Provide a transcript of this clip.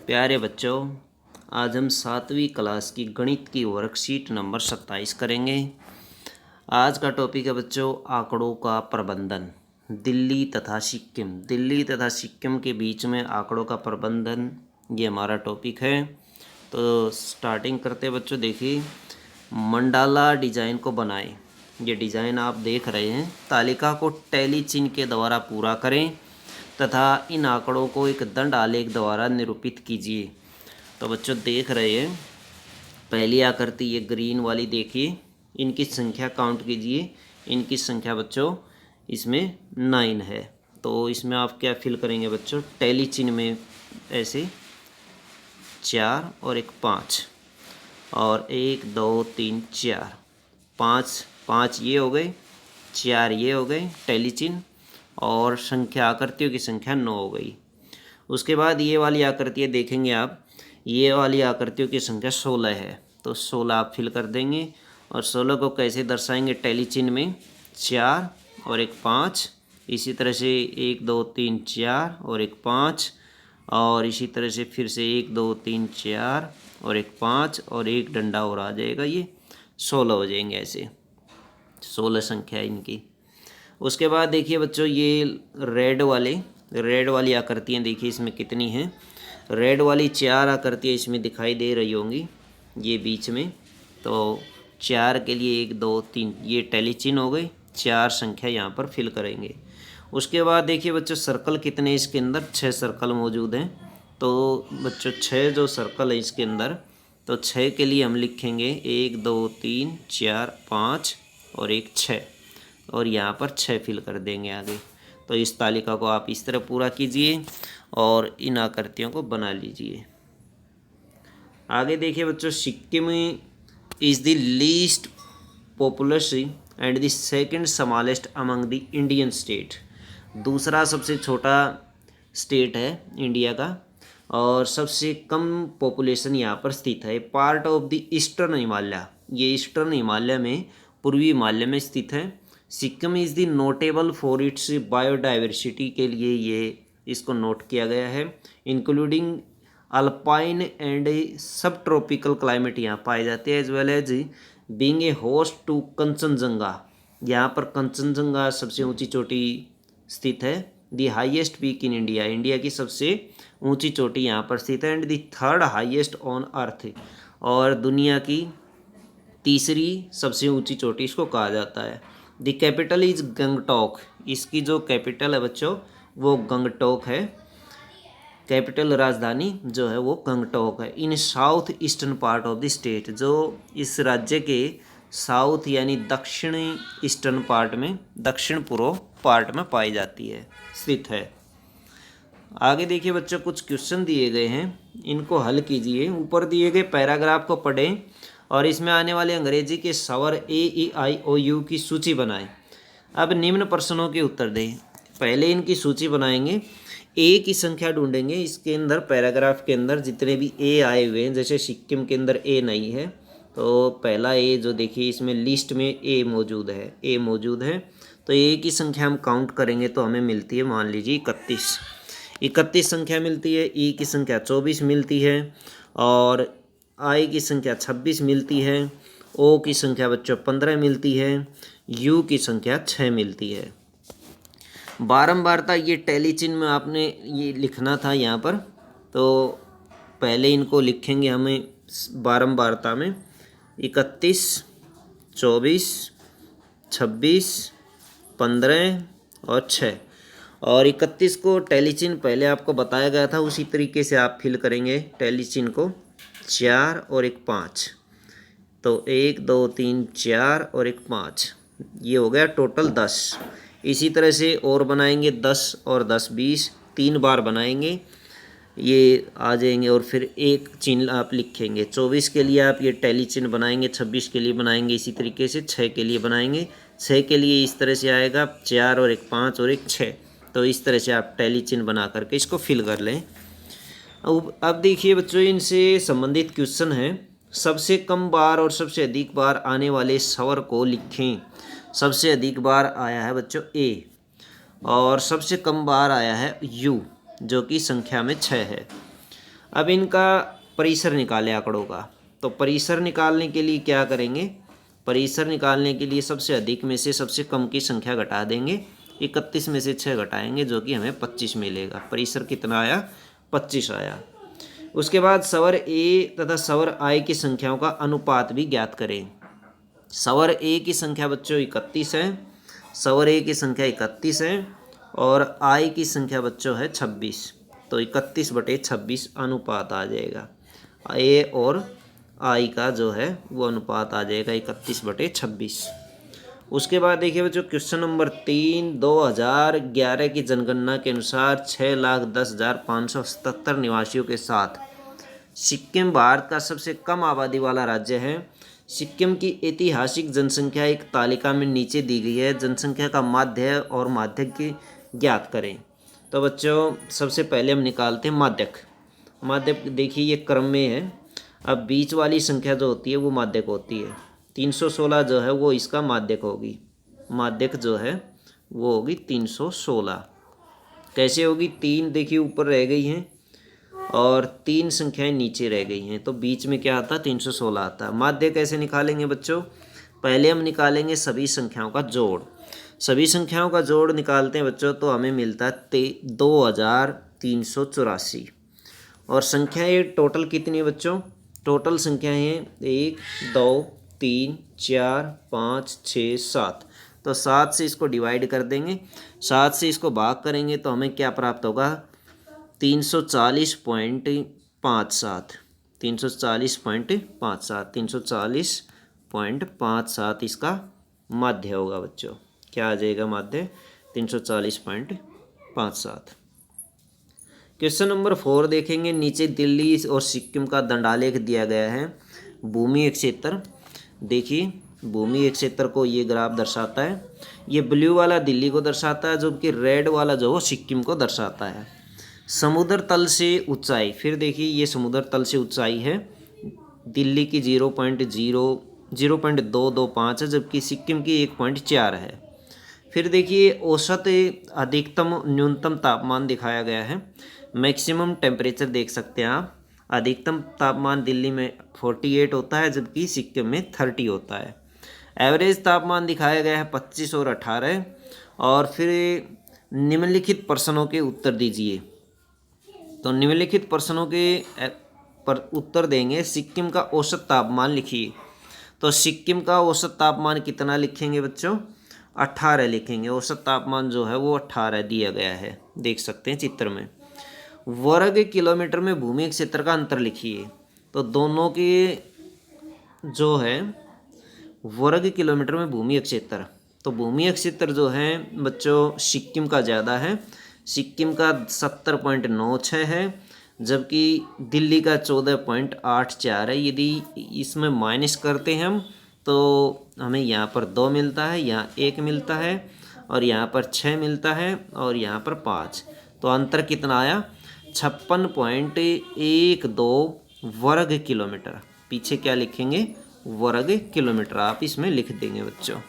प्यारे बच्चों, आज हम 7वीं क्लास की गणित की वर्कशीट नंबर 27 करेंगे। आज का टॉपिक है बच्चों आंकड़ों का प्रबंधन। दिल्ली तथा सिक्किम के बीच में आंकड़ों का प्रबंधन, ये हमारा टॉपिक है। तो स्टार्टिंग करते हैं बच्चों। देखिए, मंडाला डिजाइन को बनाएं। ये डिजाइन आप देख रहे हैं। तालिका को टैली चिन्ह के द्वारा पूरा करें तथा इन आंकड़ों को एक दंड आलेख द्वारा निरूपित कीजिए। तो बच्चों देख रहे हैं, पहली आकृति ये ग्रीन वाली देखिए, इनकी संख्या काउंट कीजिए। इनकी संख्या बच्चों इसमें 9 है। तो इसमें आप क्या फिल करेंगे बच्चों, टैली चिन्ह में ऐसे 4 और एक 5 और 1 2 3 4 5 ये हो गए, 4 ये हो गए टैली चिन्ह, और संख्या आकृतियों की संख्या 9 हो गई। उसके बाद ये वाली आकृतियाँ देखेंगे आप, ये वाली आकृतियों की संख्या 16 है। तो 16 आप फिल कर देंगे। और 16 को कैसे दर्शाएंगे, टैली चिन्ह में 4 और एक 5, इसी तरह से 1 2 3 4 और एक 5, और इसी तरह से फिर से 1 2 3 4 और एक 5 और एक डंडा और आ जाएगा, ये 16 हो जाएंगे। ऐसे 16 संख्या इनकी। उसके बाद देखिए बच्चों, ये रेड वाली आकृतियाँ देखिए इसमें कितनी हैं। रेड वाली 4 आकृतियाँ इसमें दिखाई दे रही होंगी, ये बीच में। तो 4 के लिए 1 2 3 ये टैली चिन्ह हो गई, 4 संख्या यहाँ पर फिल करेंगे। उसके बाद देखिए बच्चों, सर्कल कितने इसके अंदर, 6 सर्कल मौजूद हैं। तो बच्चों 6 जो सर्कल है इसके अंदर, तो 6 के लिए हम लिखेंगे 1 2 3 4 5 और एक 6, और यहाँ पर 6 फिल कर देंगे आगे। तो इस तालिका को आप इस तरह पूरा कीजिए और इन आकृतियों को बना लीजिए। आगे देखिए बच्चों, Sikkim is the least populace and the second smallest among the Indian state. दूसरा सबसे छोटा स्टेट है इंडिया का, और सबसे कम पॉपुलेशन यहाँ पर स्थित है। Part of the eastern Himalaya, ये ईस्टर्न हिमालय में, पूर्वी हिमालय में स्थित है। Sikkim is the notable for its biodiversity के लिए ये इसको नोट किया गया है। Including alpine and subtropical climate यहाँ पाए जाते हैं, as well as being a host to Kanchenjunga. यहाँ पर कंचनजंगा सबसे ऊंची चोटी स्थित है। The highest peak in India, India की सबसे ऊंची चोटी यहाँ पर स्थित है। And the third highest on earth, और दुनिया की तीसरी सबसे ऊंची चोटी इसको कहा जाता है। द कैपिटल इज गंगटोक, इसकी जो कैपिटल है बच्चों वो गंगटोक है। कैपिटल राजधानी जो है वो गंगटोक है। In south eastern part of the state, जो इस राज्य के साउथ यानी दक्षिणी ईस्टर्न पार्ट में, दक्षिण पूर्व पार्ट में पाई जाती है, स्थित है। आगे देखिए बच्चों, कुछ क्वेश्चन दिए गए हैं, इनको हल कीजिए। ऊपर दिए गए पैराग्राफ को पढ़ें और इसमें आने वाले अंग्रेजी के स्वर AEIOU की सूची बनाएं। अब निम्न प्रश्नों के उत्तर दें। पहले इनकी सूची बनाएंगे, ए की संख्या ढूंढेंगे। इसके अंदर पैराग्राफ के अंदर जितने भी ए आए हुए हैं, जैसे सिक्किम के अंदर ए नहीं है, तो पहला ए जो देखिए इसमें लिस्ट में ए मौजूद है, तो ए की संख्या हम काउंट करेंगे तो हमें मिलती है, मान लीजिए 31 संख्या मिलती है। ई की संख्या 24 मिलती है, और आई की संख्या 26 मिलती है। ओ की संख्या बच्चों 15 मिलती है। यू की संख्या 6 मिलती है। बारंबारता, ये टैली चिन्ह में आपने ये लिखना था यहाँ पर, तो पहले इनको लिखेंगे हमें बारंबारता में 31 24 26 15 और 6। और 31 को टैली चिन्ह पहले आपको बताया गया था, उसी तरीके से आप फिल करेंगे टैली चिन्ह को, 4 और एक 5। तो 1 2 3 4 और एक 5, ये हो गया टोटल 10। इसी तरह से और बनाएंगे 10 और 10 20, 3 बार बनाएंगे, ये आ जाएंगे। और फिर एक चिन्ह आप लिखेंगे। 24 के लिए आप ये टैली चिन्ह बनाएंगे, 26 के लिए बनाएंगे इसी तरीके से, 6 के लिए बनाएंगे। 6 के लिए इस तरह से आएगा, 4 और एक 5 और एक 6। तो इस तरह से आप टैली चिन्ह बना करके इसको फिल कर लें। अब देखिए बच्चों, इनसे संबंधित क्वेश्चन है। सबसे कम बार और सबसे अधिक बार आने वाले स्वर को लिखें। सबसे अधिक बार आया है बच्चों ए, और सबसे कम बार आया है यू, जो कि संख्या में 6 है। अब इनका परिसर निकाले आंकड़ों का। तो परिसर निकालने के लिए क्या करेंगे, परिसर निकालने के लिए सबसे अधिक में से सबसे कम की संख्या घटा देंगे। 31 में से 6 घटाएंगे जो कि हमें 25 मिलेगा। परिसर कितना आया, 25 आया। उसके बाद सवर ए तथा सवर आई की संख्याओं का अनुपात भी ज्ञात करें। सवर ए की संख्या बच्चों 31 है, सवर ए की संख्या 31 है और आई की संख्या बच्चों है 26। तो 31/26 अनुपात आ जाएगा। ए और आई का जो है वो अनुपात आ जाएगा 31/26। उसके बाद देखिए बच्चों क्वेश्चन नंबर 3, 2011 की जनगणना के अनुसार 6,10,577 निवासियों के साथ सिक्किम भारत का सबसे कम आबादी वाला राज्य है। सिक्किम की ऐतिहासिक जनसंख्या एक तालिका में नीचे दी गई है। जनसंख्या का माध्य और माध्यक की ज्ञात करें। तो बच्चों सबसे पहले हम निकालते हैं माध्यक। माध्यक देखिए ये क्रम में है। अब बीच वाली संख्या जो होती है वो माध्यक होती है। 316 जो है वो इसका माध्यक होगी। माध्यक जो है वो होगी 316। कैसे होगी, 3 देखिए ऊपर रह गई हैं और 3 संख्याएं नीचे रह गई हैं, तो बीच में क्या आता है, 316 आता है। माध्य कैसे निकालेंगे बच्चों, पहले हम निकालेंगे सभी संख्याओं का जोड़। सभी संख्याओं का जोड़ निकालते हैं बच्चों तो हमें मिलता है 2384। और संख्याएं टोटल कितनी है बच्चों, टोटल संख्याएं हैं 1 2 3 4 5 6 7। तो 7 से इसको डिवाइड कर देंगे, 7 से इसको भाग करेंगे तो हमें क्या प्राप्त होगा, 340.57। 340.57 340.57 इसका माध्य होगा बच्चों। क्या आ जाएगा माध्य, 340.57। क्वेश्चन नंबर 4 देखेंगे। नीचे दिल्ली और सिक्किम का दंडालेख दिया गया है। भूमि क्षेत्र देखिए, भूमि क्षेत्र को ये ग्राफ दर्शाता है। ये ब्लू वाला दिल्ली को दर्शाता है जबकि रेड वाला जो वो सिक्किम को दर्शाता है। समुद्र तल से ऊंचाई, फिर देखिए ये समुद्र तल से ऊंचाई है, दिल्ली की 0.225 है जबकि सिक्किम की 1.4 है। फिर देखिए औसत अधिकतम न्यूनतम तापमान दिखाया गया है। मैक्सिमम टेम्परेचर देख सकते हैं आप। अधिकतम तापमान दिल्ली में 48 होता है जबकि सिक्किम में 30 होता है। एवरेज तापमान दिखाया गया है 25 और 18। और फिर निम्नलिखित प्रश्नों के उत्तर दीजिए। तो निम्नलिखित प्रश्नों के पर उत्तर देंगे। सिक्किम का औसत तापमान लिखिए। तो सिक्किम का औसत तापमान कितना लिखेंगे बच्चों, 18 लिखेंगे। औसत तापमान जो है वो 18 दिया गया है, देख सकते हैं चित्र में। वर्ग किलोमीटर में भूमि क्षेत्र का अंतर लिखिए। तो दोनों के जो है वर्ग किलोमीटर में भूमि क्षेत्र, तो भूमि क्षेत्र जो है बच्चों सिक्किम का ज़्यादा है। सिक्किम का 70.96 है जबकि दिल्ली का 14.84 है। यदि इसमें माइनस करते हैं हम तो हमें यहाँ पर 2 मिलता है, यहाँ 1 मिलता है और यहाँ पर 6 मिलता है और यहाँ पर 5। तो अंतर कितना आया, 56.12 वर्ग किलोमीटर। पीछे क्या लिखेंगे, वर्ग किलोमीटर आप इसमें लिख देंगे बच्चों।